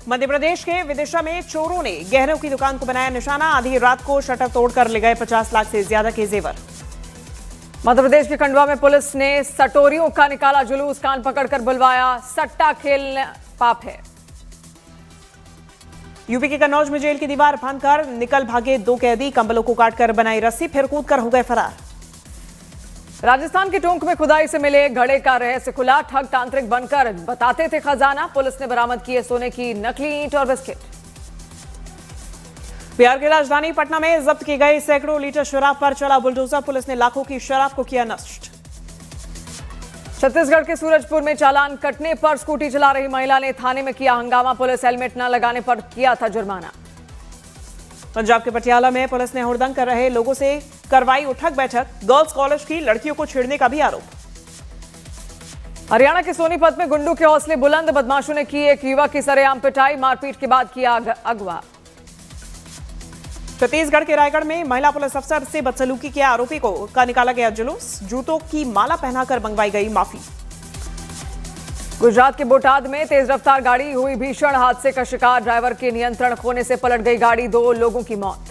मध्य प्रदेश के विदिशा में चोरों ने गहनों की दुकान को बनाया निशाना। आधी रात को शटर तोड़कर ले गए 50 लाख से ज्यादा के जेवर। मध्य प्रदेश के खंडवा में पुलिस ने सटोरियों का निकाला जुलूस, कान पकड़कर बुलवाया, सट्टा खेलना पाप है। यूपी के कन्नौज में जेल की दीवार फांदकर निकल भागे 2 कैदी, कंबलों को काटकर बनाई रस्सी, फिर कूदकर हो गए फरार। राजस्थान के टोंक में खुदाई से मिले घड़े का रहस्य खुला, ठग तांत्रिक बनकर बताते थे खजाना। पुलिस ने बरामद किए सोने की नकली ईंट और बिस्किट। बिहार की राजधानी पटना में जब्त की गई सैकड़ों लीटर शराब पर चला बुलडोजर। पुलिस ने लाखों की शराब को किया नष्ट। छत्तीसगढ़ के सूरजपुर में चालान कटने पर स्कूटी चला रही महिला ने थाने में किया हंगामा। पुलिस हेलमेट न लगाने पर किया था जुर्माना। पंजाब के पटियाला में पुलिस ने हुड़दंग कर रहे लोगों से करवाई उठक बैठक। गर्ल्स कॉलेज की लड़कियों को छेड़ने का भी आरोप। हरियाणा के सोनीपत में गुंडों के हौसले बुलंद, बदमाशों ने की एक युवक की सरेआम पिटाई, मारपीट के बाद किया अगवा। छत्तीसगढ़ के रायगढ़ में महिला पुलिस अफसर से बदसलूकी के आरोपी का निकाला गया जुलूस। जूतों की माला पहनाकर मंगवाई गई माफी। गुजरात के बोटाद में तेज रफ्तार गाड़ी हुई भीषण हादसे का शिकार, ड्राइवर के नियंत्रण खोने से पलट गई गाड़ी, 2 लोगों की मौत।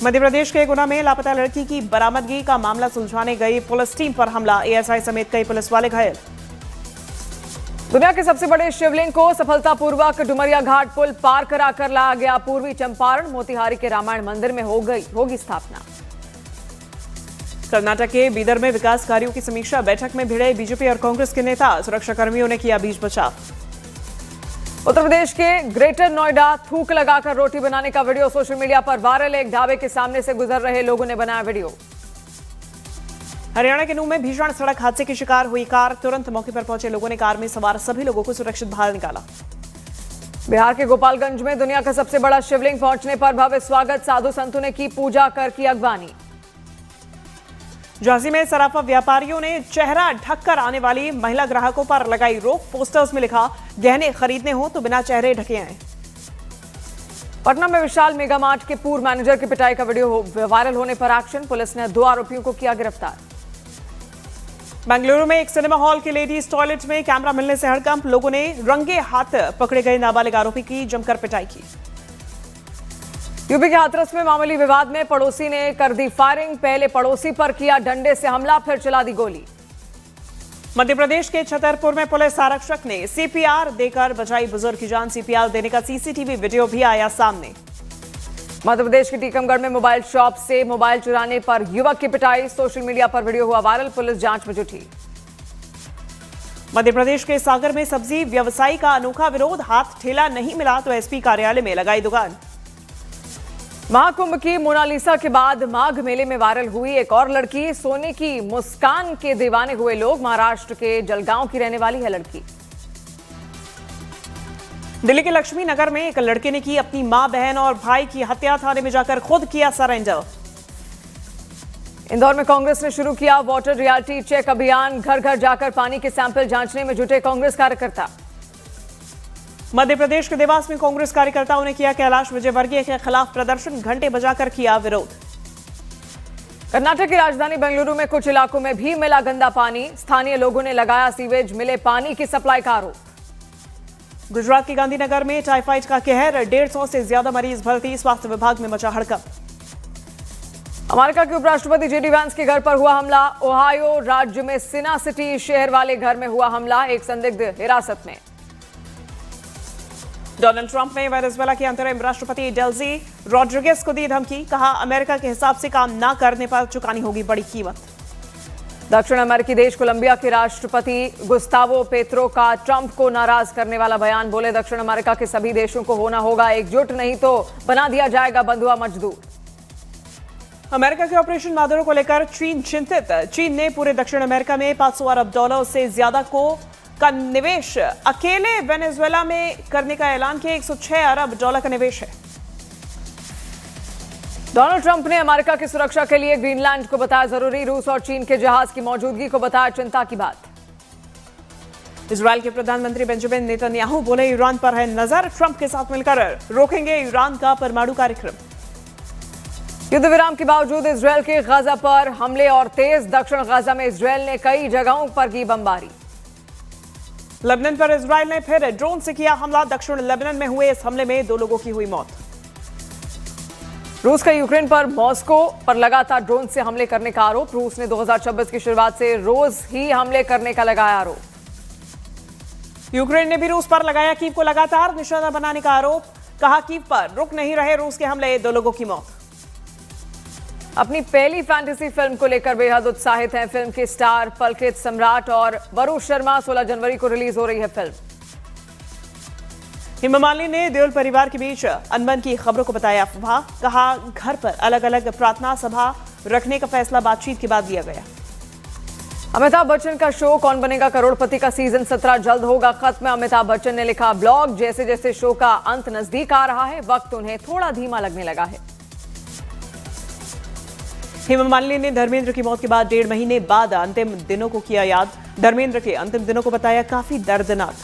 मध्य प्रदेश के गुना में लापता लड़की की बरामदगी का मामला सुलझाने गई पुलिस टीम पर हमला, एएसआई समेत कई पुलिस वाले घायल। दुनिया के सबसे बड़े शिवलिंग को सफलतापूर्वक डुमरिया घाट पुल पार कराकर लाया गया पूर्वी चंपारण। मोतिहारी के रामायण मंदिर में होगी स्थापना। कर्नाटक के बीदर में विकास कार्यों की समीक्षा बैठक में भिड़े बीजेपी और कांग्रेस के नेता, सुरक्षा कर्मियों ने किया बीच बचाव। उत्तर प्रदेश के ग्रेटर नोएडा थूक लगाकर रोटी बनाने का वीडियो सोशल मीडिया पर वायरल। एक ढाबे के सामने से गुजर रहे लोगों ने बनाया वीडियो। हरियाणा के नूह में भीषण सड़क हादसे की शिकार हुई कार, तुरंत मौके पर पहुंचे लोगों ने कार में सवार सभी लोगों को सुरक्षित बाहर निकाला। बिहार के गोपालगंज में दुनिया का सबसे बड़ा शिवलिंग पहुंचने पर भव्य स्वागत, साधु संतों ने की पूजा कर की अगवानी। झांसी में सराफा व्यापारियों ने चेहरा ढककर आने वाली महिला ग्राहकों पर लगाई रोक। पोस्टर्स में लिखा, गहने खरीदने हो तो बिना चेहरे ढके आए। पटना में विशाल मेगा मार्ट के पूर्व मैनेजर की पिटाई का वीडियो वायरल होने पर एक्शन, पुलिस ने 2 आरोपियों को किया गिरफ्तार। बेंगलुरु में एक सिनेमा हॉल के लेडीज टॉयलेट में कैमरा मिलने से हड़कंप, लोगों ने रंगे हाथ पकड़े गए नाबालिग आरोपी की जमकर पिटाई की। यूपी के हाथरस में मामूली विवाद में पड़ोसी ने कर दी फायरिंग, पहले पड़ोसी पर किया डंडे से हमला, फिर चला दी गोली। मध्य प्रदेश के छतरपुर में पुलिस आरक्षक ने सीपीआर देकर बचाई बुजुर्ग की जान। सीपीआर देने का सीसीटीवी वीडियो भी आया सामने। मध्य प्रदेश के टीकमगढ़ में मोबाइल शॉप से मोबाइल चुराने पर युवक की पिटाई, सोशल मीडिया पर वीडियो हुआ वायरल, पुलिस जांच में जुटी। मध्य प्रदेश के सागर में सब्जी व्यवसायी का अनोखा विरोध, हाथ ठेला नहीं मिला तो एसपी कार्यालय में लगाई दुकान। महाकुंभ की मोनालिसा के बाद माघ मेले में वायरल हुई एक और लड़की, सोने की मुस्कान के दीवाने हुए लोग। महाराष्ट्र के जलगांव की रहने वाली है लड़की। दिल्ली के लक्ष्मी नगर में एक लड़के ने की अपनी मां, बहन और भाई की हत्या, थाने में जाकर खुद किया सरेंडर। इंदौर में कांग्रेस ने शुरू किया वाटर रियलिटी चेक अभियान, घर घर जाकर पानी के सैंपल जांचने में जुटे कांग्रेस कार्यकर्ता। मध्य प्रदेश के देवास में कांग्रेस कार्यकर्ताओं ने किया कैलाश विजयवर्गीय के खिलाफ प्रदर्शन, घंटे बजाकर किया विरोध। कर्नाटक की राजधानी बेंगलुरु में कुछ इलाकों में भी मिला गंदा पानी, स्थानीय लोगों ने लगाया सीवेज मिले पानी की सप्लाई का आरोप। गुजरात के गांधीनगर में टाइफाइड का कहर, 150 से ज्यादा मरीज भर्ती, स्वास्थ्य विभाग में मचा हड़कंप। अमेरिका के उपराष्ट्रपति जेडी वैंस के घर पर हुआ हमला, ओहायो राज्य में सिना सिटी शहर वाले घर में हुआ हमला, एक संदिग्ध हिरासत में। डोनाल्ड ट्रंप ने वेनेजुएला के अंतरिम राष्ट्रपति डेल्सी रोड्रिगेज को दी धमकी, कहा अमेरिका के हिसाब से काम न करने पर चुकानी होगी बड़ी कीमत। दक्षिण अमेरिकी देश कोलंबिया के राष्ट्रपति गुस्तावो पेत्रो का ट्रंप को नाराज करने वाला बयान, बोले दक्षिण अमेरिका के सभी देशों को होना होगा एकजुट, नहीं तो बना दिया जाएगा बंधुआ मजदूर। अमेरिका के ऑपरेशन मादुरो को लेकर चीन चिंतित, चीन ने पूरे दक्षिण अमेरिका में $500 अरब से ज्यादा का निवेश अकेले वेनेजुएला में करने का ऐलान किया। $106 अरब का निवेश है। डोनाल्ड ट्रंप ने अमेरिका की सुरक्षा के लिए ग्रीनलैंड को बताया जरूरी, रूस और चीन के जहाज की मौजूदगी को बताया चिंता की बात। इजरायल के प्रधानमंत्री बेंजामिन नेतन्याहू बोले ईरान पर है नजर, ट्रंप के साथ मिलकर रोकेंगे ईरान का परमाणु कार्यक्रम। युद्ध विराम के बावजूद इजरायल के गाजा पर हमले और तेज, दक्षिण गाजा में इजरायल ने कई जगहों पर की बमबारी। लेबनान पर इजराइल ने फिर ड्रोन से किया हमला। दक्षिण लेबनान में हुए इस हमले में 2 लोगों की हुई मौत। रूस का यूक्रेन पर मॉस्को पर लगातार ड्रोन से हमले करने का आरोप। रूस ने 2026 की शुरुआत से रोज ही हमले करने का लगाया आरोप। यूक्रेन ने भी रूस पर लगाया कीव को लगातार निशाना बनाने का आरोप। कहा कीव पर रुक नहीं रहे रूस के हमले, 2 लोगों की मौत। अपनी पहली फैंटेसी फिल्म को लेकर बेहद उत्साहित हैं फिल्म के स्टार पलकित सम्राट और वरुण शर्मा। 16 जनवरी को रिलीज हो रही है फिल्म। हेमा मालिनी ने देओल परिवार के बीच अनबन की खबरों को बताया अफवाह। कहा घर पर अलग अलग प्रार्थना सभा रखने का फैसला बातचीत के बाद लिया गया। अमिताभ बच्चन का शो कौन बनेगा करोड़पति का सीजन 17 जल्द होगा खत्म। अमिताभ बच्चन ने लिखा ब्लॉग, जैसे जैसे शो का अंत नजदीक आ रहा है वक्त उन्हें थोड़ा धीमा लगने लगा है। हेमा मालिनी ने धर्मेंद्र की मौत के बाद 1.5 महीने बाद अंतिम दिनों को किया याद। धर्मेंद्र के अंतिम दिनों को बताया काफी दर्दनाक।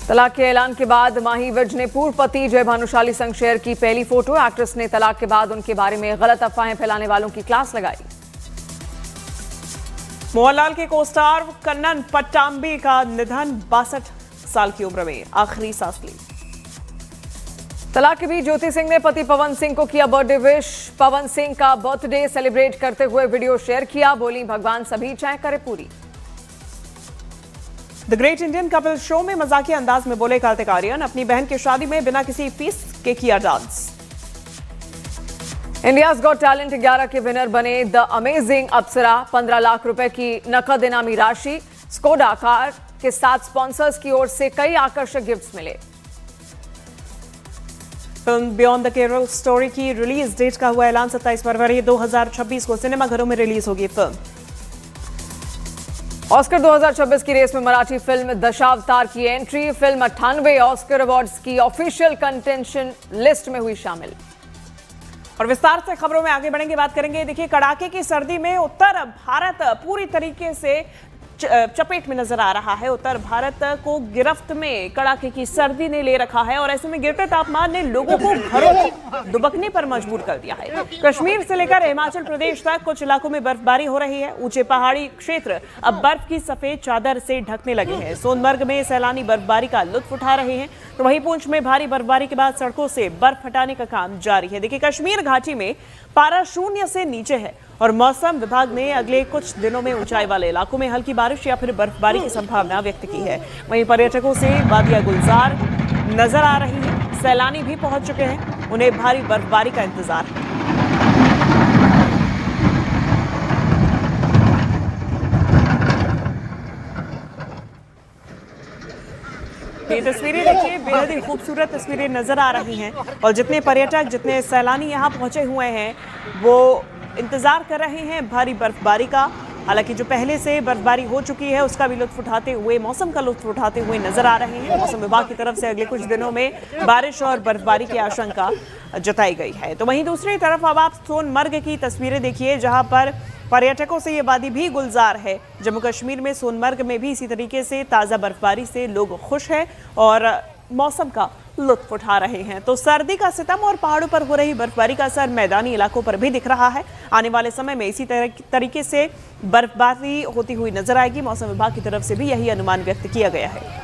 तलाक के ऐलान के बाद माही विज ने पूर्व पति जय भानुशाली संग शेयर की पहली फोटो। एक्ट्रेस ने तलाक के बाद उनके बारे में गलत अफवाहें फैलाने वालों की क्लास लगाई। मोहनलाल के को-स्टार कन्नन पट्टाम्बी का निधन। 62 साल की उम्र में आखिरी सांस ली। तलाक के बीच ज्योति सिंह ने पति पवन सिंह को किया बर्थडे विश। पवन सिंह का बर्थडे सेलिब्रेट करते हुए वीडियो शेयर किया। बोली भगवान सभी चाहे करे पूरी। The great Indian couple show में मजाकिया अंदाज में बोले कार्तिक आर्यन। अपनी बहन की शादी में बिना किसी फीस के किया डांस। इंडियाज गॉट टैलेंट 11 के विनर बने द अमेजिंग अप्सरा। 15 लाख रुपए की नकद इनामी राशि। स्कोडा कार के साथ स्पॉन्सर्स की ओर से कई आकर्षक गिफ्ट्स मिले। Film beyond the Kerala story की रिलीज डेट का हुआ ऐलान। 27 फरवरी 2026 को सिनेमाघरों में रिलीज होगी फिल्म। ऑस्कर 2026 की रेस में मराठी फिल्म दशावतार की एंट्री। फिल्म 98 ऑस्कर अवार्ड्स की ऑफिशियल कंटेंशन लिस्ट में हुई शामिल। और विस्तार से खबरों में आगे बढ़ेंगे, बात करेंगे। देखिए, कड़ाके की सर्दी में उत्तर भारत पूरी तरीके से चपेट में नजर आ रहा है। उत्तर भारत को गिरफ्त में कड़ाके की सर्दी ने ले रखा है और ऐसे में गिरते तापमान ने लोगों को घरों में दुबकने पर मजबूर कर दिया है। कश्मीर से लेकर हिमाचल प्रदेश तक कुछ इलाकों में बर्फबारी हो रही है। ऊंचे पहाड़ी क्षेत्र अब बर्फ की सफेद चादर से ढकने लगे हैं। सोनमर्ग में सैलानी बर्फबारी का लुत्फ उठा रहे हैं, तो वहीं पुंछ में भारी बर्फबारी के बाद सड़कों से बर्फ हटाने का काम जारी है। देखिए, कश्मीर घाटी में पारा 0 से नीचे है और मौसम विभाग ने अगले कुछ दिनों में ऊंचाई वाले इलाकों में हल्की बारिश या फिर बर्फबारी की संभावना व्यक्त की है। वहीं पर्यटकों से वादिया गुलजार नजर आ रही है। सैलानी भी पहुंच चुके हैं, उन्हें भारी बर्फबारी का इंतजार है। ये तस्वीरें देखिए, बेहद ही खूबसूरत तस्वीरें नजर आ रही हैं और जितने पर्यटक, जितने सैलानी यहाँ पहुंचे हुए हैं वो इंतजार कर रहे हैं भारी बर्फबारी का। हालांकि जो पहले से बर्फबारी हो चुकी है उसका भी लुत्फ उठाते हुए, मौसम का लुत्फ उठाते हुए नजर आ रहे हैं। मौसम विभाग की तरफ से अगले कुछ दिनों में बारिश और बर्फबारी की आशंका जताई गई है। तो वहीं दूसरी तरफ अब आप सोनमर्ग की तस्वीरें देखिए, जहां पर पर्यटकों से ये वादी भी गुलजार है। जम्मू कश्मीर में सोनमर्ग में भी इसी तरीके से ताज़ा बर्फबारी से लोग खुश हैं और मौसम का लुत्फ उठा रहे हैं। तो सर्दी का सितम और पहाड़ों पर हो रही बर्फबारी का असर मैदानी इलाकों पर भी दिख रहा है। आने वाले समय में इसी तरीके से बर्फबारी होती हुई नजर आएगी। मौसम विभाग की तरफ से भी यही अनुमान व्यक्त किया गया है।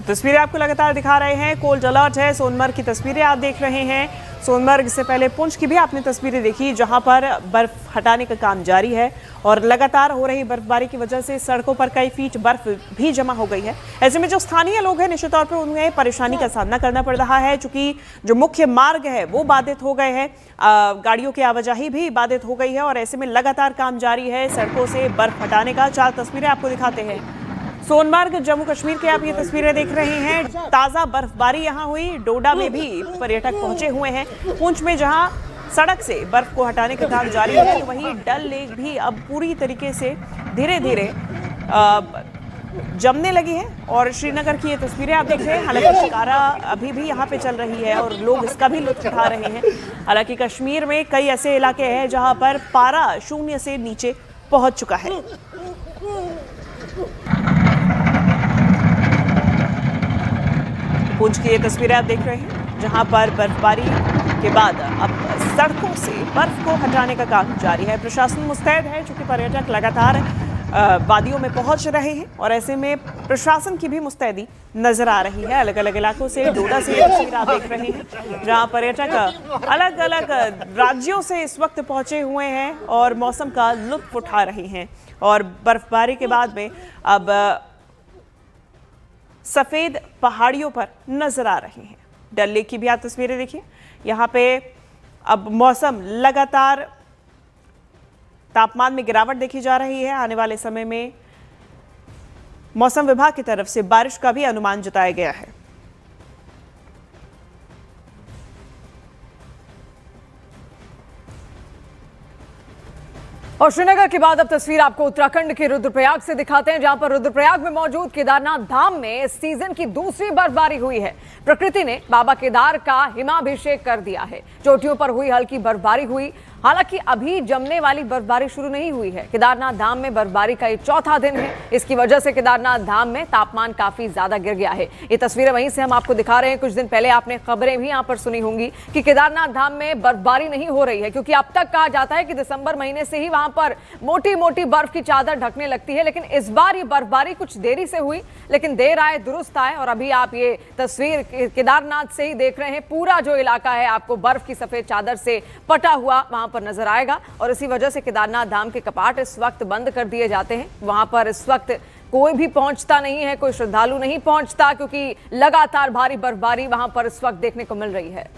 तस्वीरें आपको लगातार दिखा रहे हैं, कोल्ड अलर्ट है। सोनमर्ग की तस्वीरें आप देख रहे हैं। सोनमर्ग से पहले पुंछ की भी आपने तस्वीरें देखी, जहां पर बर्फ हटाने का काम जारी है और लगातार हो रही बर्फबारी की वजह से सड़कों पर कई फीट बर्फ भी जमा हो गई है। ऐसे में जो स्थानीय लोग हैं निश्चित तौर पर उन्हें परेशानी का सामना करना पड़ रहा है, चूंकि जो मुख्य मार्ग है वो बाधित हो गए हैं, गाड़ियों की आवाजाही भी बाधित हो गई है और ऐसे में लगातार काम जारी है सड़कों से बर्फ हटाने का। 4 तस्वीरें आपको दिखाते हैं। सोनमर्ग जम्मू कश्मीर के आप ये तस्वीरें देख रहे हैं। ताज़ा बर्फबारी यहाँ हुई। डोडा में भी पर्यटक पहुंचे हुए हैं। पुंछ में जहां सड़क से बर्फ को हटाने का काम जारी है, तो वहीं डल लेक भी अब पूरी तरीके से धीरे धीरे जमने लगी है। और श्रीनगर की ये तस्वीरें आप देख रहे हैं। हालांकि शिकारा अभी भी यहाँ पे चल रही है और लोग इसका भी लुत्फ उठा रहे हैं। हालांकि कश्मीर में कई ऐसे इलाके हैं जहाँ पर पारा 0 से नीचे पहुंच चुका है। पुंछ की ये तस्वीरें आप देख रहे हैं, जहां पर बर्फबारी के बाद अब सड़कों से बर्फ को हटाने का काम जारी है। प्रशासन मुस्तैद है, चूंकि पर्यटक लगातार वादियों में पहुंच रहे हैं और ऐसे में प्रशासन की भी मुस्तैदी नजर आ रही है। अलग अलग इलाकों से, डोडा से ये तस्वीर आप देख रहे हैं जहां पर्यटक अलग अलग राज्यों से इस वक्त पहुंचे हुए हैं और मौसम का लुत्फ उठा रहे हैं। और बर्फबारी के बाद में अब सफेद पहाड़ियों पर नजर आ रहे हैं। डल लेक की भी आप तस्वीरें देखिए, यहाँ पे अब मौसम लगातार तापमान में गिरावट देखी जा रही है। आने वाले समय में मौसम विभाग की तरफ से बारिश का भी अनुमान जताया गया है। और श्रीनगर के बाद अब तस्वीर आपको उत्तराखंड के रुद्रप्रयाग से दिखाते हैं, जहां पर रुद्रप्रयाग में मौजूद केदारनाथ धाम में इस सीजन की दूसरी बर्फबारी हुई है। प्रकृति ने बाबा केदार का हिमाभिषेक कर दिया है। चोटियों पर हुई हल्की बर्फबारी हुई, हालांकि अभी जमने वाली बर्फबारी शुरू नहीं हुई है। केदारनाथ धाम में बर्फबारी का ये चौथा दिन है। इसकी वजह से केदारनाथ धाम में तापमान काफी ज्यादा गिर गया है। ये तस्वीरें वहीं से हम आपको दिखा रहे हैं। कुछ दिन पहले आपने खबरें भी यहाँ पर सुनी होंगी कि केदारनाथ धाम में बर्फबारी नहीं हो रही है, क्योंकि अब तक कहा जाता है कि दिसंबर महीने से ही वहां पर मोटी मोटी बर्फ की चादर ढकने लगती है। लेकिन इस बार ये बर्फबारी कुछ देरी से हुई, लेकिन देर आए दुरुस्त आए। और अभी आप ये तस्वीर केदारनाथ से ही देख रहे हैं। पूरा जो इलाका है आपको बर्फ की सफेद चादर से पटा हुआ वहां पर नजर आएगा। और इसी वजह से केदारनाथ धाम के कपाट इस वक्त बंद कर दिए जाते हैं। वहां पर इस वक्त कोई भी पहुंचता नहीं है, कोई श्रद्धालु नहीं पहुंचता, क्योंकि लगातार भारी बर्फबारी वहां पर इस वक्त देखने को मिल रही है।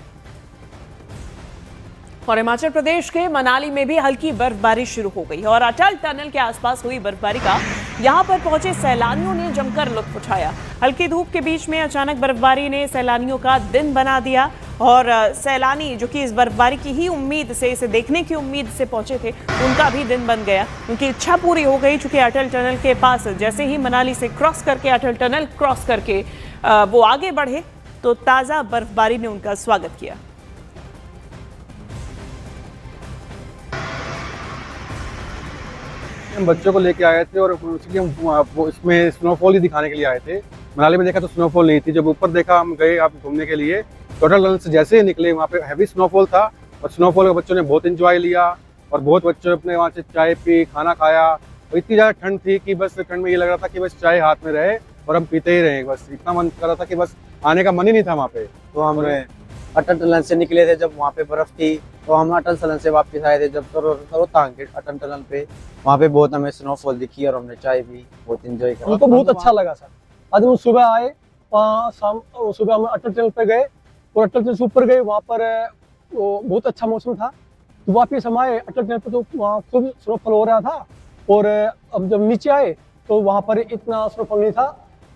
और हिमाचल प्रदेश के मनाली में भी हल्की बर्फबारी शुरू हो गई और अटल टनल के आसपास हुई बर्फबारी का यहां पर पहुंचे सैलानियों ने जमकर लुत्फ उठाया। हल्की धूप के बीच में अचानक बर्फबारी ने सैलानियों का दिन बना दिया और सैलानी जो कि इस बर्फबारी की ही उम्मीद से, इसे देखने की उम्मीद से पहुंचे थे, उनका भी दिन बन गया। उनकी इच्छा पूरी हो गई, चूंकि अटल टनल के पास जैसे ही मनाली से क्रॉस करके, अटल टनल क्रॉस करके वो आगे बढ़े तो ताज़ा बर्फबारी ने उनका स्वागत किया। हम बच्चों को लेके आए थे और उसकी हम वो इसमें स्नोफॉल ही दिखाने के लिए आए थे। मनाली में देखा तो स्नोफॉल नहीं थी। जब ऊपर देखा, हम गए आप घूमने के लिए, टोटल टनल से जैसे ही निकले वहाँ पे हैवी स्नोफॉल था और स्नोफॉल के बच्चों ने बहुत एंजॉय लिया और बहुत बच्चों ने अपने वहाँ से चाय पी, खाना खाया। और इतनी ज़्यादा ठंड थी कि बस ठंड में ये लग रहा था कि बस चाय हाथ में रहे और हम पीते ही रहे। बस इतना मन कर रहा था कि बस आने का मन ही नहीं था वहाँ पे। तो हम अटल टनल से निकले थे, जब वहाँ पे बर्फ थी, तो हम अटल टनल से वापस आए थे। जब रोहतांग के अटल टनल पे वहाँ पे बहुत हमें स्नोफॉल दिखी और हमने चाय भी बहुत एंजॉय किया। हमको बहुत अच्छा लगा सर। आज हम सुबह आए, सुबह हम अटल टनल पे गए और अटल टनल से ऊपर गए, वहाँ पर बहुत अच्छा मौसम था। तो वापस हम आए अटल टनल पे, तो वहाँ खूब स्नोफॉल हो रहा था। और अब जब नीचे आए तो वहाँ पर इतना स्नोफॉल नहीं था।